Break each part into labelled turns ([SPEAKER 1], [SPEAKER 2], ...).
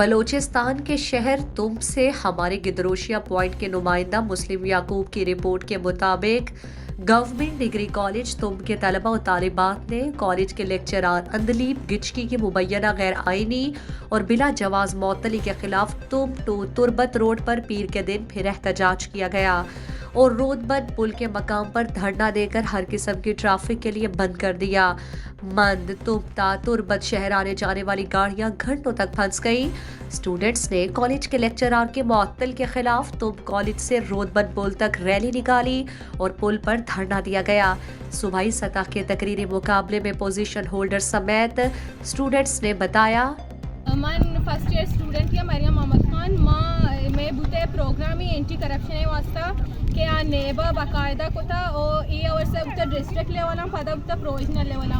[SPEAKER 1] बलूचिस्तान के शहर तुम से हमारे गिदरोशिया पॉइंट के नुमाइंदा मुस्लिम याकूब की रिपोर्ट के मुताबिक गवर्नमेंट डिग्री कॉलेज तुम के तलबा और तालिबात ने कॉलेज के लेक्चरार अंदलीब गिचकी की मुबैना गैर आइनी और बिला जवाज मअतली के खिलाफ तुम टू तुरबत रोड पर पीर के दिन फिर एहतजाज किया गया और रोदबंद पुल के मकाम पर धरना देकर हर किस्म की ट्रैफिक के लिए बंद कर दिया। मंद तुबता तुरबत शहर आने जाने वाली गाड़ियां घंटों तक फंस गई। स्टूडेंट्स ने कॉलेज के लेक्चरार के मुअत्तल के खिलाफ तुम कॉलेज से रोदबंद पुल तक रैली निकाली और पुल पर धरना दिया गया। सूबाई सतह के तकरीरी मुकाबले में पोजीशन होल्डर समेत स्टूडेंट्स ने बताया,
[SPEAKER 2] मन फर्स्ट ईयर स्टूडेंट या मरियम मोहम्मद खान माँ मैं बुते प्रोग्राम ही एंटी करप्शन वास्ता के आ नेबा बाकायदा को था और ये और से उत्तर डिस्ट्रिक्ट लेवल पदा उत्तर प्रोविजनल लेवल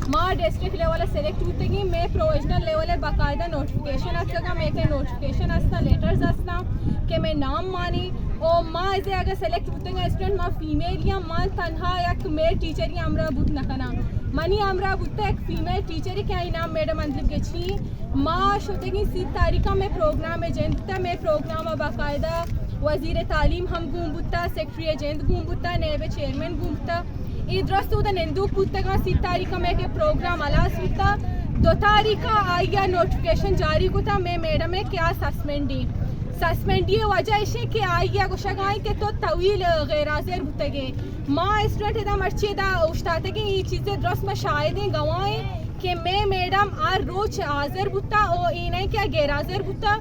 [SPEAKER 2] माँ डिस्ट्रिक्ट लेवल सेलेक्ट होते कि मैं प्रोविजनल लेवल बाकायदा नोटिफिकेशन असता मैं के नोटिफिकेशन असता लेटर्स असता कि मैं नाम मानी और माँ इसे अगर सेलेक्ट होते हैं स्टूडेंट माँ फीमेल या माँ तनहा या मेल टीचर या हमरा बुत नकना मनी हमरा बुत एक फीमेल टीचर क्या इनाम मैडम अंदर गेची माँ शोते की 3 तारीख में प्रोग्राम एजेंट में प्रोग्राम बाकायदा वजीर तालीम हम गुम्बुता सेक्रेटरी एजेंट गुम्बुता नेबे चेयरमैन गुम्बुता इद्रस्त उदा नेंदुक पुस्तका 3 तारीख में के प्रोग्राम अलास होता 2 तारीख आया नोटिफिकेशन जारी होता मैं मैडम ने क्या सस्पेंड ये वजह है कि आया गोशगाई के तो तवील गैर हाजिर बुतगे माँ स्टूडेंट दा मर्ची दा उस्ताते की ये चीज़ें द्रस में शायद गवाएं कि मैं मैडम आर रोज हाजिर बुता और इन्हें क्या गैर हाजिर बुता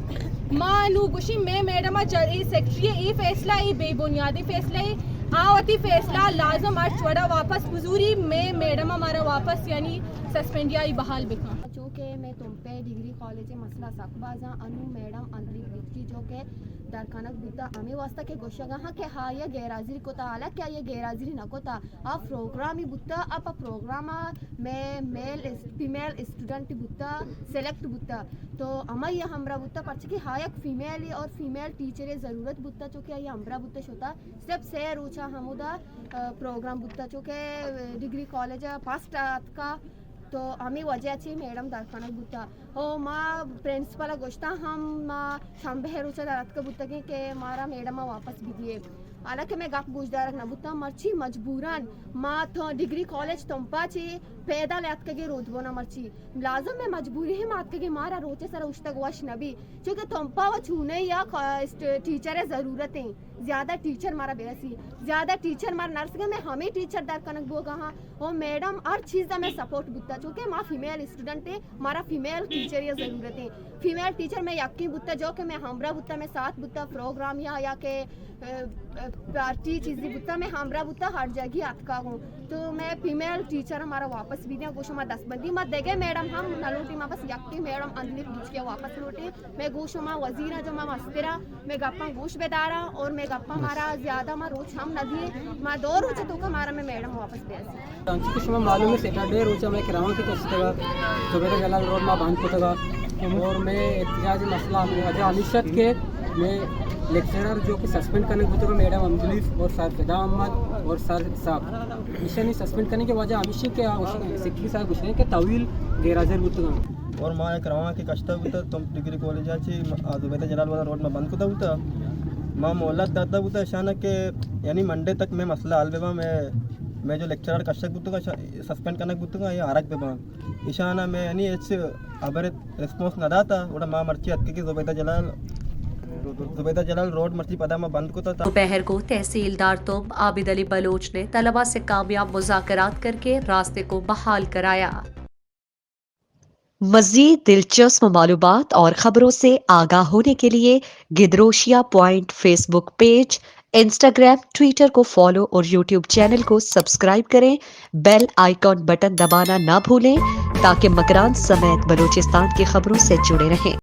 [SPEAKER 2] माँ नू गुशी मैं मैडम सेक्रेटरी ये फैसला ये बेबुनियादी फैसला है आवती फैसला लाजम आज छोड़ा वापस हुजूरी मैं मैडम हमारा वापस यानी सस्पेंडिया बहाल बिका
[SPEAKER 3] जो कि मैं तुम पे डिग्री कॉलेज मसला सकबाजा अनु मैडम अंदरी की जो के दरखानक बुद्धा हमें वास्ता के गोशगा हाँ के हाँ ये गैरहाजिरी को था क्या ये गैरहाजिरी न को था आप प्रोग्राम ही बुद्धा आप प्रोग्राम में male female student Buddha select Buddha तो हमें ये हमरा बुद्धा पर्चे कि हाँ एक फीमेल और फीमेल टीचर ज़रूरत बुद्धा जो कि ये हमरा बुद्धा होता सिर्फ से रूचा हमुदा प्रोग्राम बुद्धा जो कि डिग्री कॉलेज फर्स्ट का तो हमें वजह अच्छी मैडम दरखाना बुता ओ माँ प्रिंसिपल गोश्ता हम माँ शंबे रुचा दरत का बुता के मारा मैडम वापस भी दिए हालांकि मैं गप गुजदार न बुता मर्ची मजबूरन माँ तो डिग्री कॉलेज तुमपा ची पैदल याद के रोदबो ना मर्ची लाजम में मजबूरी है मात के मारा रोचे सर उस तक वश नबी क्योंकि तुमपा व छूने या टीचर है ज़रूरत है ज़्यादा टीचर मारा बेसी ज़्यादा टीचर मारा नर्स के मैं हमें टीचर दर कनक बो कहाँ वो मैडम हर चीज़ का मैं सपोर्ट बुता चूँकि माँ फीमेल स्टूडेंट है मारा फीमेल टीचर या ज़रूरत है फीमेल टीचर मैं यकी बुता जो कि मैं हमरा बुता मैं साथ बुता प्रोग्राम या के पार्टी चीज़ी बुता मैं हमरा बुता हर जगह अटका हूँ तो मैं फीमेल टीचर हमारा वापस भी दिया गोशो दस बंदी मत देगे मैडम हम न लूटी माँ बस यकी मैडम अंदर पूछ के वापस लूटे मैं गोशो माँ वजीरा जो माँ मस्तिरा मैं गप्पा गोश बेदारा और मैं गप्पा मारा ज़्यादा माँ रोज हम न दिए माँ 2 रोज तो का मारा मैं मैडम वापस बेसी
[SPEAKER 4] कुछ मालूम है सैटरडे रोज मैं किरामा की तो सुबह जलाल रोड में बांध पोतगा और मैं एहतजाज मसला वजह अनिश्चित के मैं लेक्चरर जो कि सस्पेंड करने के तो मैडम अमजलीफ और सर फिदा अहमद और सर साहब मिशन सस्पेंड करने के वजह अमिशी के सेक्रेटरी साहब कुछ के तवील गैरहाजिर बुतगा
[SPEAKER 5] और माँ करवा के कष्ट होता तुम डिग्री कॉलेज जुबैदा जलाल वाला रोड में बंद होता होता माँ मोहल्ला दादा होता शाना के यानी मंडे तक मैं मसला हल बेबा मैं जो लेक्चरर कष्ट बुतगा सस्पेंड करने बुतगा या आरक बेबा ईशाना मैं यानी अबर रिस्पॉन्स न दाता वोड़ा माँ मर्ची हत्के की जुबैदा जलाल रोड मर्ची पदा में बंद को था
[SPEAKER 1] दोपहर को तहसीलदार तुम आबिद अली बलोच ने तलबा से कामयाब मुज़ाकरात करके रास्ते को बहाल कराया। मज़ीद दिलचस्प मालूमात और खबरों से आगाह होने के लिए Gedrosia Point Facebook page, Instagram, Twitter को फॉलो और यूट्यूब चैनल को सब्सक्राइब करें। बेल आइकॉन बटन दबाना ना भूलें ताकि मकरान समेत बलूचिस्तान की खबरों से जुड़े रहें।